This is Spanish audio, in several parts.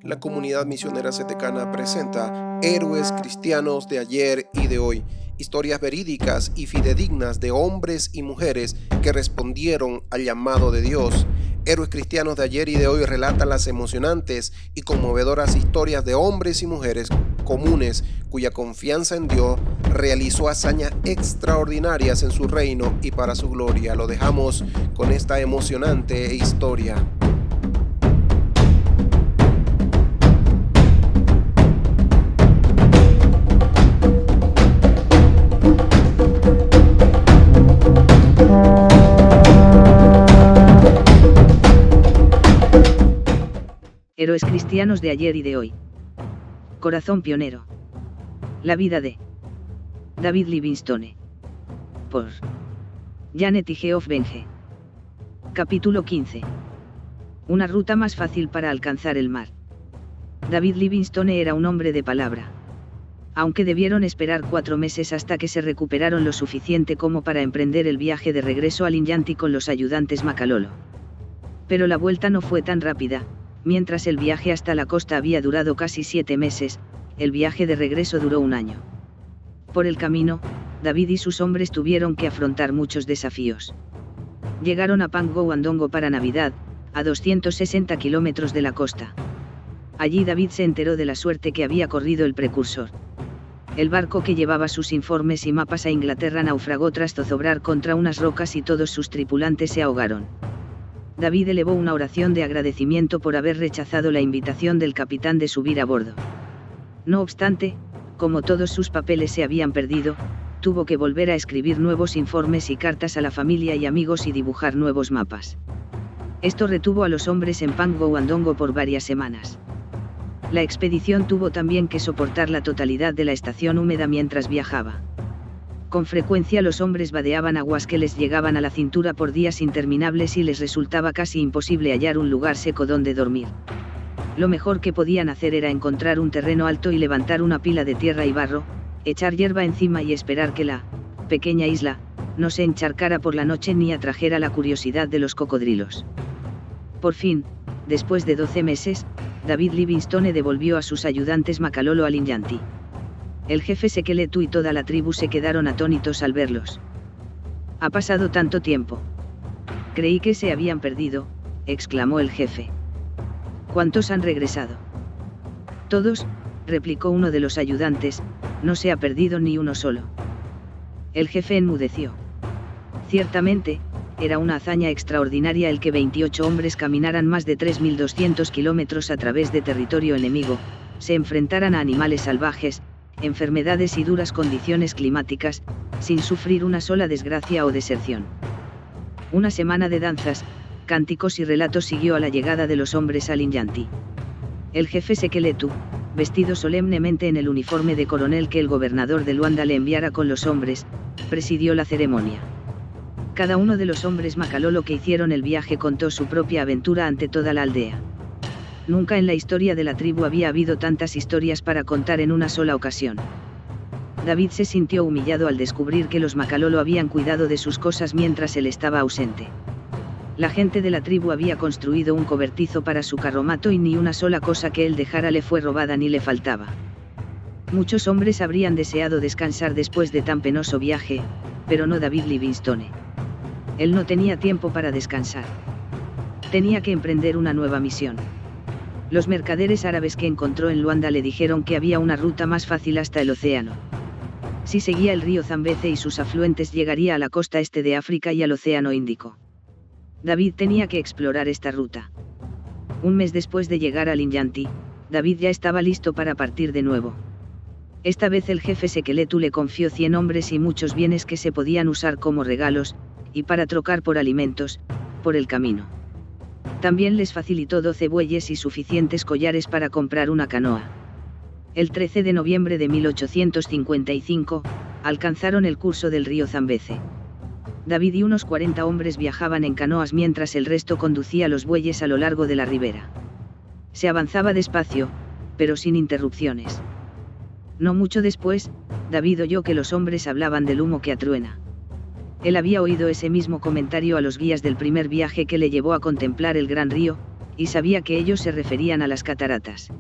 La comunidad misionera setecana presenta Héroes cristianos de ayer y de hoy, historias verídicas y fidedignas de hombres y mujeres que respondieron al llamado de Dios. Héroes cristianos de ayer y de hoy relatan las emocionantes y conmovedoras historias de hombres y mujeres comunes cuya confianza en Dios realizó hazañas extraordinarias en su reino y para su gloria. Lo dejamos con esta emocionante historia. Héroes cristianos de ayer y de hoy. Corazón pionero. La vida de David Livingstone. Por Janet y Geoff Benge. Capítulo 15. Una ruta más fácil para alcanzar el mar. David Livingstone era un hombre de palabra. Aunque debieron esperar 4 meses hasta que se recuperaron lo suficiente como para emprender el viaje de regreso al Inyanti con los ayudantes Makalolo. Pero la vuelta no fue tan rápida. Mientras el viaje hasta la costa había durado casi 7 meses, el viaje de regreso duró 1 año. Por el camino, David y sus hombres tuvieron que afrontar muchos desafíos. Llegaron a Pango-Wandongo para Navidad, a 260 kilómetros de la costa. Allí David se enteró de la suerte que había corrido el precursor. El barco que llevaba sus informes y mapas a Inglaterra naufragó tras zozobrar contra unas rocas y todos sus tripulantes se ahogaron. David elevó una oración de agradecimiento por haber rechazado la invitación del capitán de subir a bordo. No obstante, como todos sus papeles se habían perdido, tuvo que volver a escribir nuevos informes y cartas a la familia y amigos y dibujar nuevos mapas. Esto retuvo a los hombres en Pango-Wandongo por varias semanas. La expedición tuvo también que soportar la totalidad de la estación húmeda mientras viajaba. Con frecuencia los hombres vadeaban aguas que les llegaban a la cintura por días interminables y les resultaba casi imposible hallar un lugar seco donde dormir. Lo mejor que podían hacer era encontrar un terreno alto y levantar una pila de tierra y barro, echar hierba encima y esperar que la pequeña isla no se encharcara por la noche ni atrajera la curiosidad de los cocodrilos. Por fin, después de 12 meses, David Livingstone devolvió a sus ayudantes Makalolo al Inyanti. El jefe Sekeletu y toda la tribu se quedaron atónitos al verlos. «Ha pasado tanto tiempo. Creí que se habían perdido», exclamó el jefe. «¿Cuántos han regresado?» «Todos», replicó uno de los ayudantes, «no se ha perdido ni uno solo». El jefe enmudeció. Ciertamente, era una hazaña extraordinaria el que 28 hombres caminaran más de 3.200 kilómetros a través de territorio enemigo, se enfrentaran a animales salvajes, enfermedades y duras condiciones climáticas, sin sufrir una sola desgracia o deserción. Una semana de danzas, cánticos y relatos siguió a la llegada de los hombres al Inyanti. El jefe Sekeletu, vestido solemnemente en el uniforme de coronel que el gobernador de Luanda le enviara con los hombres, presidió la ceremonia. Cada uno de los hombres Makalolo que hicieron el viaje contó su propia aventura ante toda la aldea. Nunca en la historia de la tribu había habido tantas historias para contar en una sola ocasión. David se sintió humillado al descubrir que los Makalolo habían cuidado de sus cosas mientras él estaba ausente. La gente de la tribu había construido un cobertizo para su carromato y ni una sola cosa que él dejara le fue robada ni le faltaba. Muchos hombres habrían deseado descansar después de tan penoso viaje, pero no David Livingstone. Él no tenía tiempo para descansar. Tenía que emprender una nueva misión. Los mercaderes árabes que encontró en Luanda le dijeron que había una ruta más fácil hasta el océano. Si seguía el río Zambeze y sus afluentes llegaría a la costa este de África y al océano Índico. David tenía que explorar esta ruta. 1 mes después de llegar al Inyanti, David ya estaba listo para partir de nuevo. Esta vez el jefe Sekeletu le confió 100 hombres y muchos bienes que se podían usar como regalos, y para trocar por alimentos, por el camino. También les facilitó 12 bueyes y suficientes collares para comprar una canoa. El 13 de noviembre de 1855, alcanzaron el curso del río Zambeze. David y unos 40 hombres viajaban en canoas mientras el resto conducía los bueyes a lo largo de la ribera. Se avanzaba despacio, pero sin interrupciones. No mucho después, David oyó que los hombres hablaban del humo que atruena. Él había oído ese mismo comentario a los guías del primer viaje que le llevó a contemplar el gran río, y sabía que ellos se referían a las cataratas.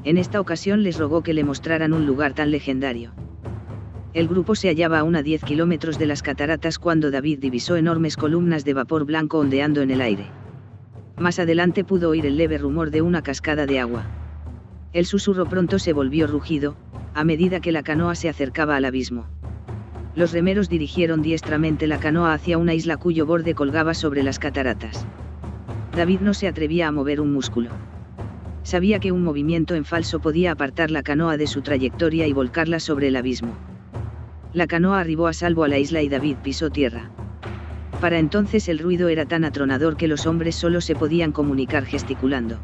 En esta ocasión les rogó que le mostraran un lugar tan legendario. El grupo se hallaba a unos 10 kilómetros de las cataratas cuando David divisó enormes columnas de vapor blanco ondeando en el aire. Más adelante pudo oír el leve rumor de una cascada de agua. El susurro pronto se volvió rugido, a medida que la canoa se acercaba al abismo. Los remeros dirigieron diestramente la canoa hacia una isla cuyo borde colgaba sobre las cataratas. David no se atrevía a mover un músculo. Sabía que un movimiento en falso podía apartar la canoa de su trayectoria y volcarla sobre el abismo. La canoa arribó a salvo a la isla y David pisó tierra. Para entonces el ruido era tan atronador que los hombres solo se podían comunicar gesticulando.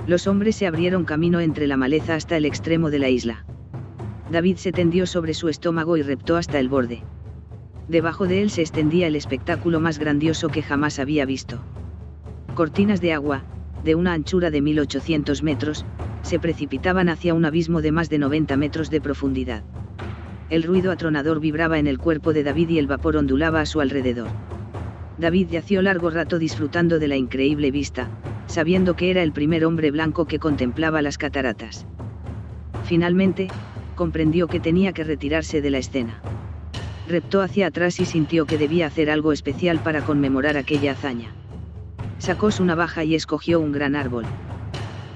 Los hombres se abrieron camino entre la maleza hasta el extremo de la isla. David se tendió sobre su estómago y reptó hasta el borde. Debajo de él se extendía el espectáculo más grandioso que jamás había visto. Cortinas de agua, de una anchura de 1800 metros, se precipitaban hacia un abismo de más de 90 metros de profundidad. El ruido atronador vibraba en el cuerpo de David y el vapor ondulaba a su alrededor. David yació largo rato disfrutando de la increíble vista, sabiendo que era el primer hombre blanco que contemplaba las cataratas. Finalmente, comprendió que tenía que retirarse de la escena. Reptó hacia atrás y sintió que debía hacer algo especial para conmemorar aquella hazaña. Sacó su navaja y escogió un gran árbol.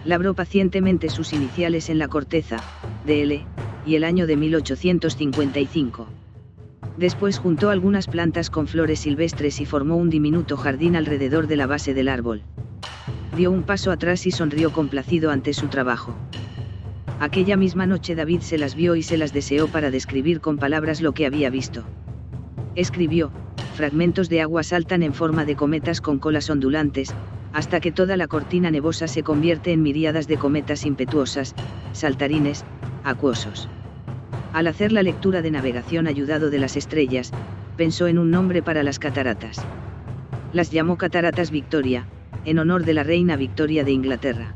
Labró pacientemente sus iniciales en la corteza, DL, y el año de 1855. Después juntó algunas plantas con flores silvestres y formó un diminuto jardín alrededor de la base del árbol. Dio un paso atrás y sonrió complacido ante su trabajo. Aquella misma noche David se las vio y se las deseó para describir con palabras lo que había visto. Escribió: fragmentos de agua saltan en forma de cometas con colas ondulantes, hasta que toda la cortina nevosa se convierte en miríadas de cometas impetuosas, saltarines, acuosos. Al hacer la lectura de navegación ayudado de las estrellas, pensó en un nombre para las cataratas. Las llamó Cataratas Victoria, en honor de la reina Victoria de Inglaterra.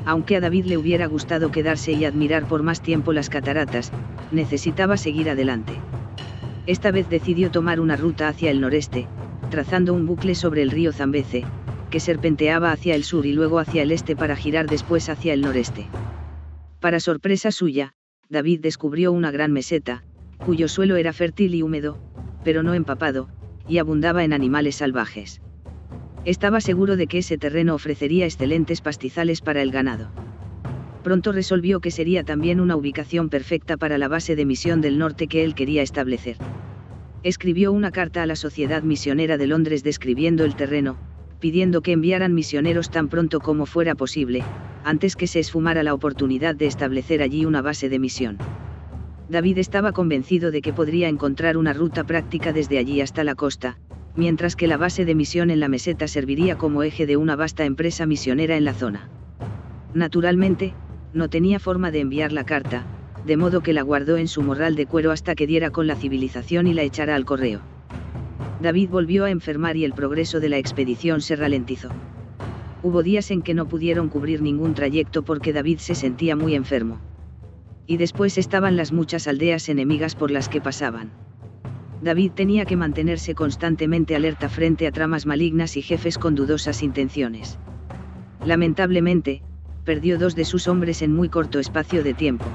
Aunque a David le hubiera gustado quedarse y admirar por más tiempo las cataratas, necesitaba seguir adelante. Esta vez decidió tomar una ruta hacia el noreste, trazando un bucle sobre el río Zambeze, que serpenteaba hacia el sur y luego hacia el este para girar después hacia el noreste. Para sorpresa suya, David descubrió una gran meseta, cuyo suelo era fértil y húmedo, pero no empapado, y abundaba en animales salvajes. Estaba seguro de que ese terreno ofrecería excelentes pastizales para el ganado. Pronto resolvió que sería también una ubicación perfecta para la base de misión del norte que él quería establecer. Escribió una carta a la Sociedad Misionera de Londres describiendo el terreno, pidiendo que enviaran misioneros tan pronto como fuera posible, antes que se esfumara la oportunidad de establecer allí una base de misión. David estaba convencido de que podría encontrar una ruta práctica desde allí hasta la costa, mientras que la base de misión en la meseta serviría como eje de una vasta empresa misionera en la zona. Naturalmente, no tenía forma de enviar la carta, de modo que la guardó en su morral de cuero hasta que diera con la civilización y la echara al correo. David volvió a enfermar y el progreso de la expedición se ralentizó. Hubo días en que no pudieron cubrir ningún trayecto porque David se sentía muy enfermo. Y después estaban las muchas aldeas enemigas por las que pasaban. David tenía que mantenerse constantemente alerta frente a tramas malignas y jefes con dudosas intenciones. Lamentablemente, perdió 2 de sus hombres en muy corto espacio de tiempo.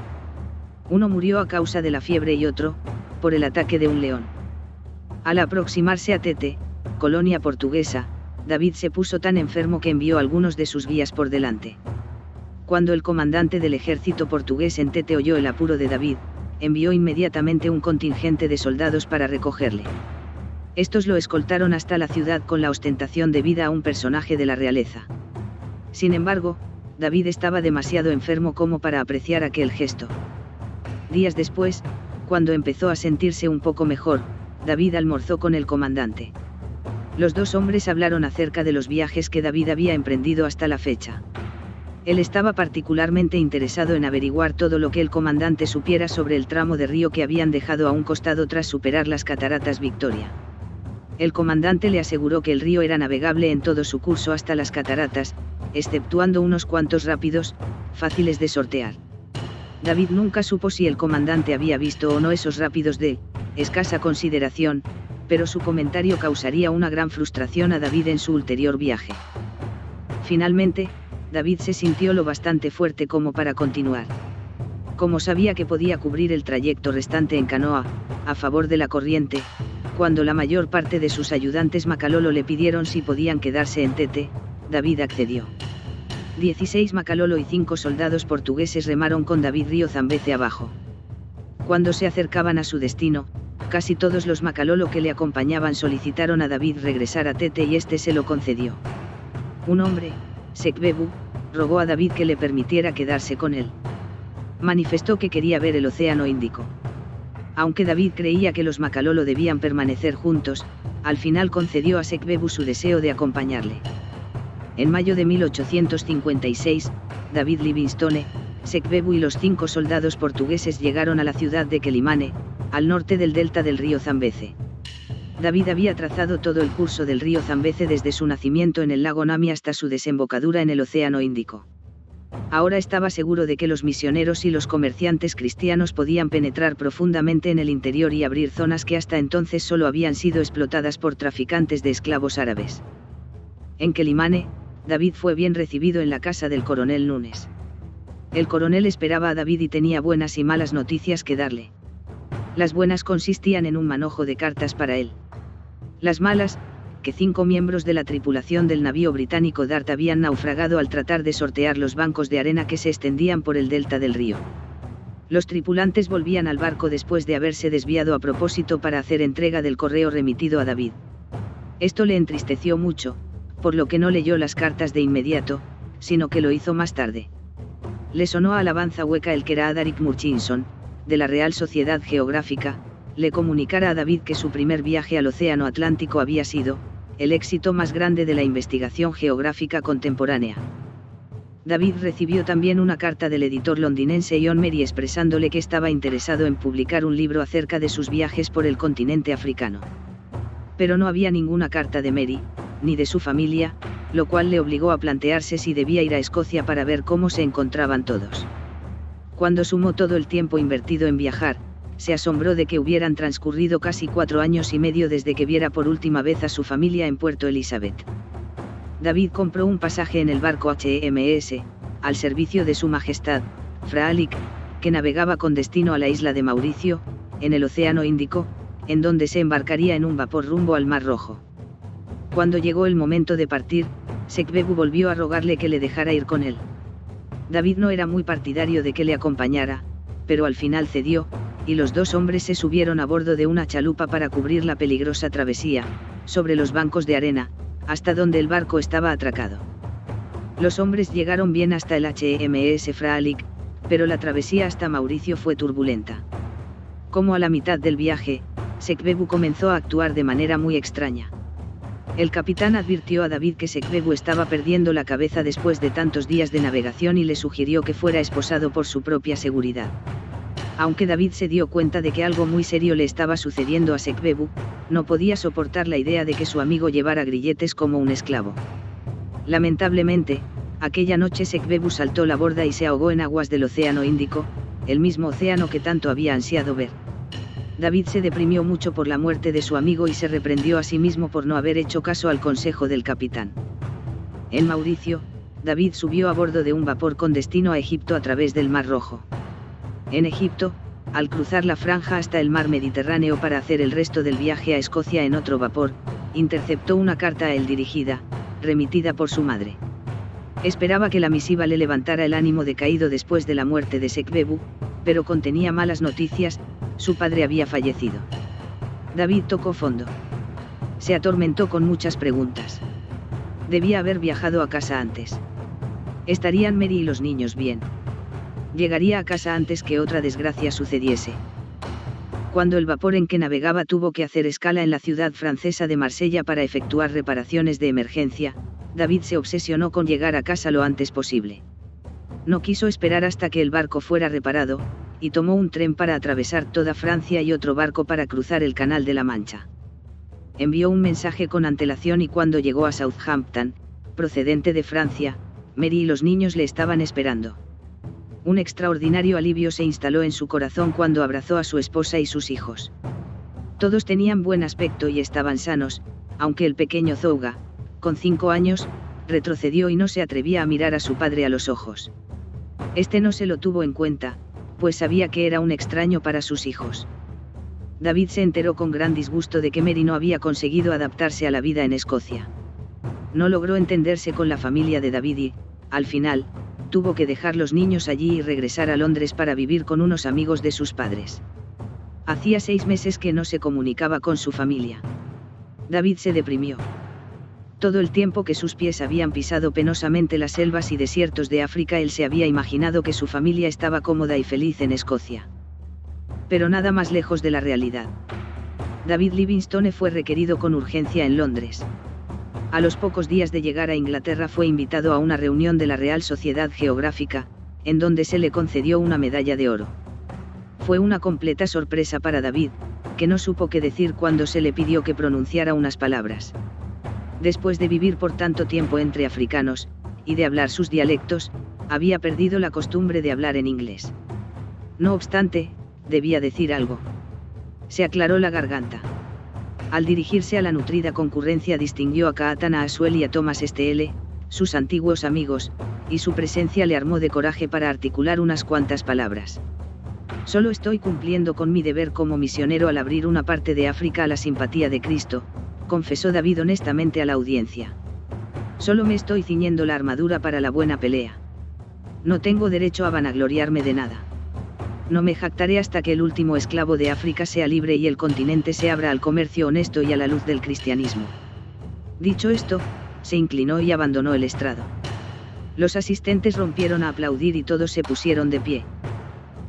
Uno murió a causa de la fiebre y otro, por el ataque de un león. Al aproximarse a Tete, colonia portuguesa, David se puso tan enfermo que envió algunos de sus guías por delante. Cuando el comandante del ejército portugués en Tete oyó el apuro de David, envió inmediatamente un contingente de soldados para recogerle. Estos lo escoltaron hasta la ciudad con la ostentación debida a un personaje de la realeza. Sin embargo, David estaba demasiado enfermo como para apreciar aquel gesto. Días después, cuando empezó a sentirse un poco mejor, David almorzó con el comandante. Los 2 hombres hablaron acerca de los viajes que David había emprendido hasta la fecha. Él estaba particularmente interesado en averiguar todo lo que el comandante supiera sobre el tramo de río que habían dejado a un costado tras superar las cataratas Victoria. El comandante le aseguró que el río era navegable en todo su curso hasta las cataratas, exceptuando unos cuantos rápidos, fáciles de sortear. David nunca supo si el comandante había visto o no esos rápidos de escasa consideración, pero su comentario causaría una gran frustración a David en su ulterior viaje. Finalmente, David se sintió lo bastante fuerte como para continuar. Como sabía que podía cubrir el trayecto restante en canoa, a favor de la corriente, cuando la mayor parte de sus ayudantes Makalolo le pidieron si podían quedarse en Tete, David accedió. 16 Makalolo y 5 soldados portugueses remaron con David río Zambeze abajo. Cuando se acercaban a su destino, casi todos los Makalolo que le acompañaban solicitaron a David regresar a Tete y este se lo concedió. Un hombre, Sekbebu, rogó a David que le permitiera quedarse con él. Manifestó que quería ver el Océano Índico. Aunque David creía que los Makalolo debían permanecer juntos, al final concedió a Sekbebu su deseo de acompañarle. En mayo de 1856, David Livingstone, Sekbebu y los 5 soldados portugueses llegaron a la ciudad de Quelimane, al norte del delta del río Zambeze. David había trazado todo el curso del río Zambeze desde su nacimiento en el lago Nami hasta su desembocadura en el Océano Índico. Ahora estaba seguro de que los misioneros y los comerciantes cristianos podían penetrar profundamente en el interior y abrir zonas que hasta entonces solo habían sido explotadas por traficantes de esclavos árabes. En Quelimane, David fue bien recibido en la casa del coronel Nunes. El coronel esperaba a David y tenía buenas y malas noticias que darle. Las buenas consistían en un manojo de cartas para él. Las malas, que 5 miembros de la tripulación del navío británico Dart habían naufragado al tratar de sortear los bancos de arena que se extendían por el delta del río. Los tripulantes volvían al barco después de haberse desviado a propósito para hacer entrega del correo remitido a David. Esto le entristeció mucho, por lo que no leyó las cartas de inmediato, sino que lo hizo más tarde. Le sonó a alabanza hueca el que era Adarik Murchison, de la Real Sociedad Geográfica, le comunicara a David que su primer viaje al Océano Atlántico había sido el éxito más grande de la investigación geográfica contemporánea. David recibió también una carta del editor londinense John Merry expresándole que estaba interesado en publicar un libro acerca de sus viajes por el continente africano. Pero no había ninguna carta de Merry, ni de su familia, lo cual le obligó a plantearse si debía ir a Escocia para ver cómo se encontraban todos. Cuando sumó todo el tiempo invertido en viajar, se asombró de que hubieran transcurrido casi 4 años y medio desde que viera por última vez a su familia en Puerto Elizabeth. David compró un pasaje en el barco HMS, al servicio de Su Majestad, Fraalik, que navegaba con destino a la isla de Mauricio, en el Océano Índico, en donde se embarcaría en un vapor rumbo al Mar Rojo. Cuando llegó el momento de partir, Sekbebu volvió a rogarle que le dejara ir con él. David no era muy partidario de que le acompañara, pero al final cedió, y los 2 hombres se subieron a bordo de una chalupa para cubrir la peligrosa travesía, sobre los bancos de arena, hasta donde el barco estaba atracado. Los hombres llegaron bien hasta el HMS Fraalik, pero la travesía hasta Mauricio fue turbulenta. Como a la mitad del viaje, Sekbebu comenzó a actuar de manera muy extraña. El capitán advirtió a David que Sekbebu estaba perdiendo la cabeza después de tantos días de navegación y le sugirió que fuera esposado por su propia seguridad. Aunque David se dio cuenta de que algo muy serio le estaba sucediendo a Sekbebu, no podía soportar la idea de que su amigo llevara grilletes como un esclavo. Lamentablemente, aquella noche Sekbebu saltó la borda y se ahogó en aguas del Océano Índico, el mismo océano que tanto había ansiado ver. David se deprimió mucho por la muerte de su amigo y se reprendió a sí mismo por no haber hecho caso al consejo del capitán. En Mauricio, David subió a bordo de un vapor con destino a Egipto a través del Mar Rojo. En Egipto, al cruzar la franja hasta el mar Mediterráneo para hacer el resto del viaje a Escocia en otro vapor, interceptó una carta a él dirigida, remitida por su madre. Esperaba que la misiva le levantara el ánimo decaído después de la muerte de Sekbebu, pero contenía malas noticias, su padre había fallecido. David tocó fondo. Se atormentó con muchas preguntas. Debía haber viajado a casa antes. ¿Estarían Mary y los niños bien? Llegaría a casa antes que otra desgracia sucediese. Cuando el vapor en que navegaba tuvo que hacer escala en la ciudad francesa de Marsella para efectuar reparaciones de emergencia, David se obsesionó con llegar a casa lo antes posible. No quiso esperar hasta que el barco fuera reparado, y tomó un tren para atravesar toda Francia y otro barco para cruzar el Canal de la Mancha. Envió un mensaje con antelación y cuando llegó a Southampton, procedente de Francia, Mary y los niños le estaban esperando. Un extraordinario alivio se instaló en su corazón cuando abrazó a su esposa y sus hijos. Todos tenían buen aspecto y estaban sanos, aunque el pequeño Zouga, con 5 años, retrocedió y no se atrevía a mirar a su padre a los ojos. Este no se lo tuvo en cuenta, pues sabía que era un extraño para sus hijos. David se enteró con gran disgusto de que Mary no había conseguido adaptarse a la vida en Escocia. No logró entenderse con la familia de David y, al final, tuvo que dejar los niños allí y regresar a Londres para vivir con unos amigos de sus padres. Hacía 6 meses que no se comunicaba con su familia. David se deprimió. Todo el tiempo que sus pies habían pisado penosamente las selvas y desiertos de África, él se había imaginado que su familia estaba cómoda y feliz en Escocia. Pero nada más lejos de la realidad. David Livingstone fue requerido con urgencia en Londres. A los pocos días de llegar a Inglaterra fue invitado a una reunión de la Real Sociedad Geográfica, en donde se le concedió una medalla de oro. Fue una completa sorpresa para David, que no supo qué decir cuando se le pidió que pronunciara unas palabras. Después de vivir por tanto tiempo entre africanos, y de hablar sus dialectos, había perdido la costumbre de hablar en inglés. No obstante, debía decir algo. Se aclaró la garganta. Al dirigirse a la nutrida concurrencia distinguió a Kaatan Aswell y a Thomas Steele, sus antiguos amigos, y su presencia le armó de coraje para articular unas cuantas palabras. Solo estoy cumpliendo con mi deber como misionero al abrir una parte de África a la simpatía de Cristo, confesó David honestamente a la audiencia. Solo me estoy ciñendo la armadura para la buena pelea. No tengo derecho a vanagloriarme de nada. No me jactaré hasta que el último esclavo de África sea libre y el continente se abra al comercio honesto y a la luz del cristianismo. Dicho esto, se inclinó y abandonó el estrado. Los asistentes rompieron a aplaudir y todos se pusieron de pie.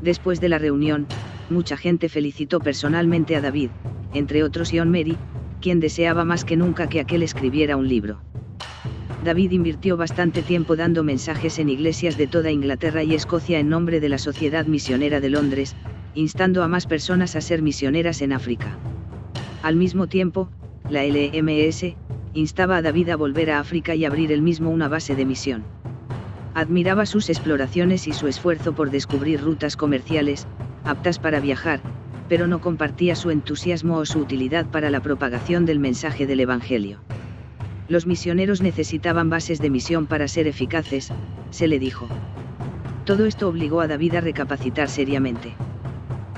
Después de la reunión, mucha gente felicitó personalmente a David, entre otros John Mary, quien deseaba más que nunca que aquel escribiera un libro. David invirtió bastante tiempo dando mensajes en iglesias de toda Inglaterra y Escocia en nombre de la Sociedad Misionera de Londres, instando a más personas a ser misioneras en África. Al mismo tiempo, la LMS instaba a David a volver a África y abrir él mismo una base de misión. Admiraba sus exploraciones y su esfuerzo por descubrir rutas comerciales, aptas para viajar, pero no compartía su entusiasmo o su utilidad para la propagación del mensaje del Evangelio. Los misioneros necesitaban bases de misión para ser eficaces, se le dijo. Todo esto obligó a David a recapacitar seriamente.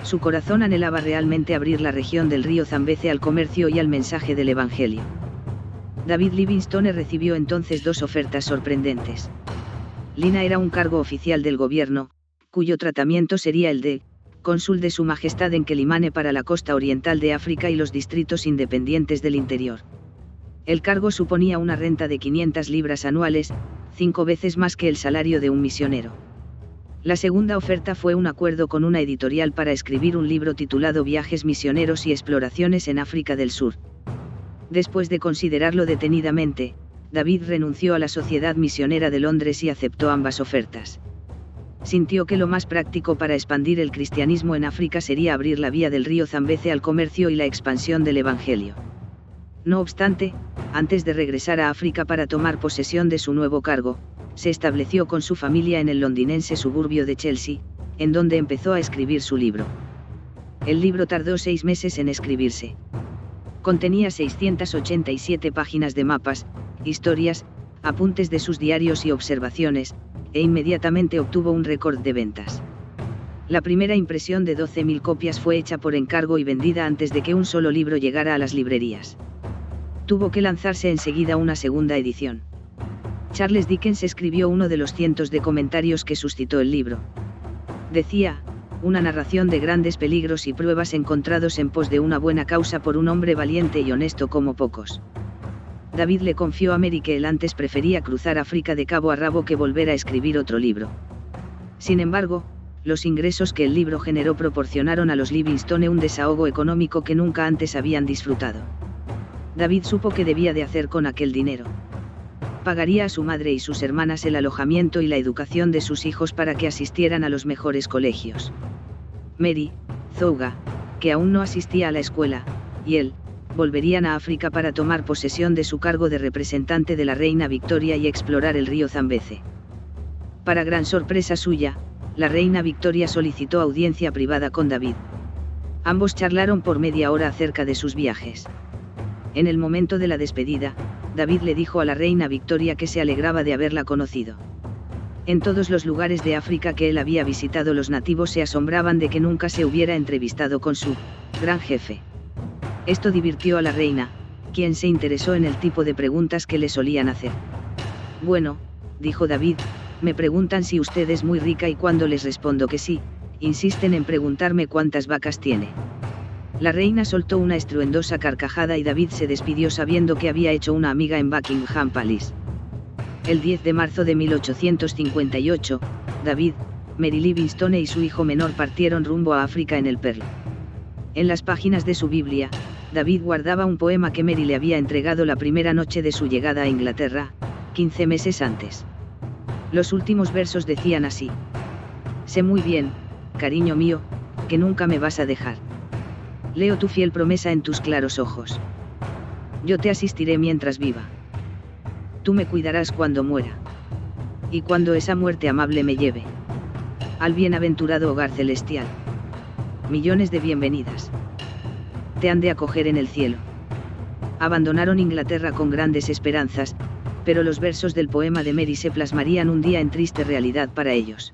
Su corazón anhelaba realmente abrir la región del río Zambeze al comercio y al mensaje del Evangelio. David Livingstone recibió entonces 2 ofertas sorprendentes. Lina era un cargo oficial del gobierno, cuyo tratamiento sería el de cónsul de Su Majestad en Quelimane para la costa oriental de África y los distritos independientes del interior. El cargo suponía una renta de 500 libras anuales, 5 veces más que el salario de un misionero. La segunda oferta fue un acuerdo con una editorial para escribir un libro titulado Viajes misioneros y exploraciones en África del Sur. Después de considerarlo detenidamente, David renunció a la Sociedad Misionera de Londres y aceptó ambas ofertas. Sintió que lo más práctico para expandir el cristianismo en África sería abrir la vía del río Zambeze al comercio y la expansión del Evangelio. No obstante, antes de regresar a África para tomar posesión de su nuevo cargo, se estableció con su familia en el londinense suburbio de Chelsea, en donde empezó a escribir su libro. El libro tardó 6 meses en escribirse. Contenía 687 páginas de mapas, historias, apuntes de sus diarios y observaciones, e inmediatamente obtuvo un récord de ventas. La primera impresión de 12.000 copias fue hecha por encargo y vendida antes de que un solo libro llegara a las librerías. Tuvo que lanzarse enseguida una segunda edición. Charles Dickens escribió uno de los cientos de comentarios que suscitó el libro. Decía, una narración de grandes peligros y pruebas encontrados en pos de una buena causa por un hombre valiente y honesto como pocos. David le confió a Mary que él antes prefería cruzar África de cabo a rabo que volver a escribir otro libro. Sin embargo, los ingresos que el libro generó proporcionaron a los Livingstone un desahogo económico que nunca antes habían disfrutado. David supo qué debía de hacer con aquel dinero. Pagaría a su madre y sus hermanas el alojamiento y la educación de sus hijos para que asistieran a los mejores colegios. Mary, Zouga, que aún no asistía a la escuela, y él, volverían a África para tomar posesión de su cargo de representante de la reina Victoria y explorar el río Zambeze. Para gran sorpresa suya, la reina Victoria solicitó audiencia privada con David. Ambos charlaron por media hora acerca de sus viajes. En el momento de la despedida, David le dijo a la reina Victoria que se alegraba de haberla conocido. En todos los lugares de África que él había visitado, los nativos se asombraban de que nunca se hubiera entrevistado con su gran jefe. Esto divirtió a la reina, quien se interesó en el tipo de preguntas que le solían hacer. Bueno, dijo David, me preguntan si usted es muy rica y cuando les respondo que sí, insisten en preguntarme cuántas vacas tiene. La reina soltó una estruendosa carcajada y David se despidió sabiendo que había hecho una amiga en Buckingham Palace. El 10 de marzo de 1858, David, Mary Livingstone y su hijo menor partieron rumbo a África en el Pearl. En las páginas de su Biblia, David guardaba un poema que Mary le había entregado la primera noche de su llegada a Inglaterra, 15 meses antes. Los últimos versos decían así: sé muy bien, cariño mío, que nunca me vas a dejar. Leo tu fiel promesa en tus claros ojos. Yo te asistiré mientras viva. Tú me cuidarás cuando muera. Y cuando esa muerte amable me lleve al bienaventurado hogar celestial. Millones de bienvenidas te han de acoger en el cielo. Abandonaron Inglaterra con grandes esperanzas, pero los versos del poema de Mary se plasmarían un día en triste realidad para ellos.